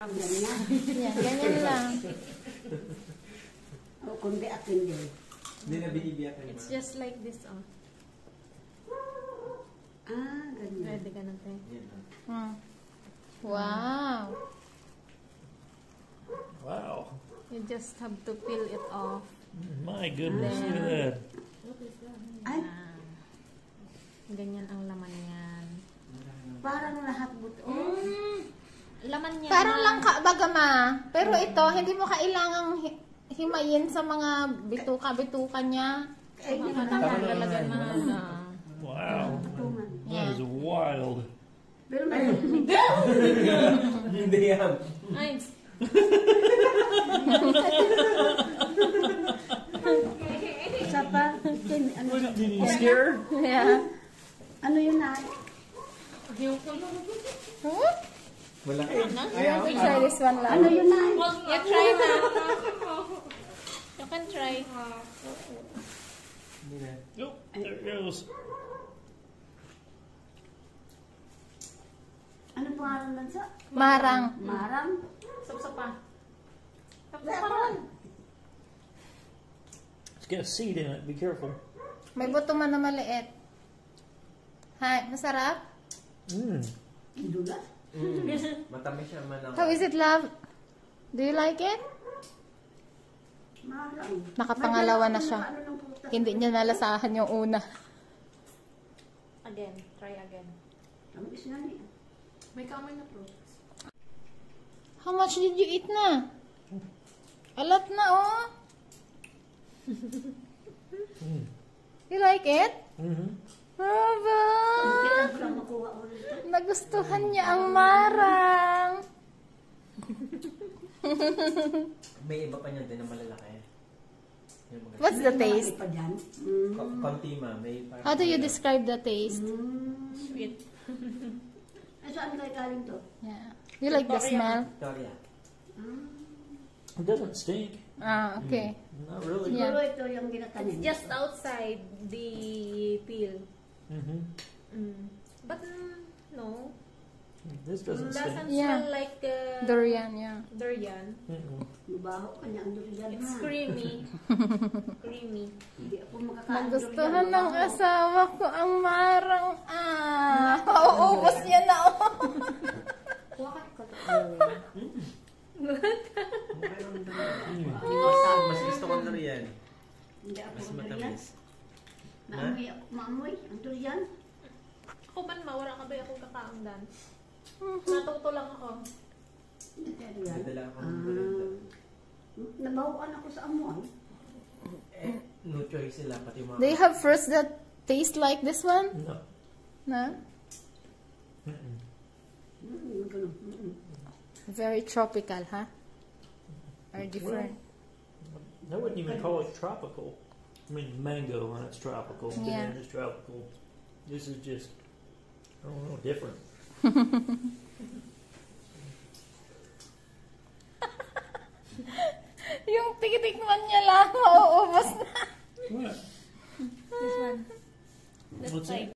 Ganyan. Yan, ganyan lang. O, kundi akin din. Hindi na binibiyakan It's just like this, oh. Ah, ganyan. Pwede ka na, te. Yan, Hmm. Wow. Wow. You just have to peel it off. My goodness, look at that. Ay, Ganyan ang laman niyan. parang lahat buto. Laman niya. Parang lang baga ma. Pero ito, hindi mo kailangang himayin sa mga bituka-bituka niya. Ay, di ba? Talaga na. Wow. Tungan. That is wild. Pero may Hindi yan. Ay, isa pa. Ano, Did you scare? Yeah. ano yun na? Wala. We try this one lang. Ano yun na? you try na. You can try. Hindi na. Oh, there it goes. Ano pangalan lang sa? Marang. Marang? Sapsapa. It's got a seed in it. Be careful. May buto man na maliit. Hi, masarap? Kidulas? Matamis siya man ang... How is it, love? Do you like it? Marang. Nakapangalawa na siya. Ano ng putas? Hindi niya nalasahan yung una. Again. Try again. Tamis na niya. May kamay na po. How much did you eat na? A lot na, oh. You like it? Bravo! Kailan ko lang makuha ulit ito? Nagustuhan niya ang marang. May iba pa niyan din na malalaki. Yung mga... What's the May malaki taste? pa dyan. Konti ma. May parang... How do you describe the taste? Sweet. Ay, saan kayo galing to? Yeah. You like the smell? Victoria. It doesn't stink. Ah, okay. Not really. Yeah. Siguro ito yung ginatanin. Just outside the peel. But no, This doesn't stink. doesn't Yeah. smell like Durian, yeah. durian. Mabaho kanya ang durian It's ha. creamy. Creamy. Hindi ako makakain Nagustuhan durian. ng asawa ko ang marang. Ah, mauubos niya na, oh. Kuha ka to. Mas gusto ko na riyan. Hindi ako Mas ang durian. matamis. Maamoy ang durian. Ako man mawala ka ba akong kakaangdan? Natuto lang ako. Durian. Nadala ako ng balita. Nabahuan ako sa amoy. Eh, no choice sila. Pati mga... Do you have fruits that taste like this one? No. No? Ganun. Very tropical, huh? Or different? I wouldn't even call it tropical. I mean, mango when it's tropical. Yeah. Banana is tropical. This is just, I don't know, different. Yung tikitikman niya lang, mauubos na. What? This one. What's that?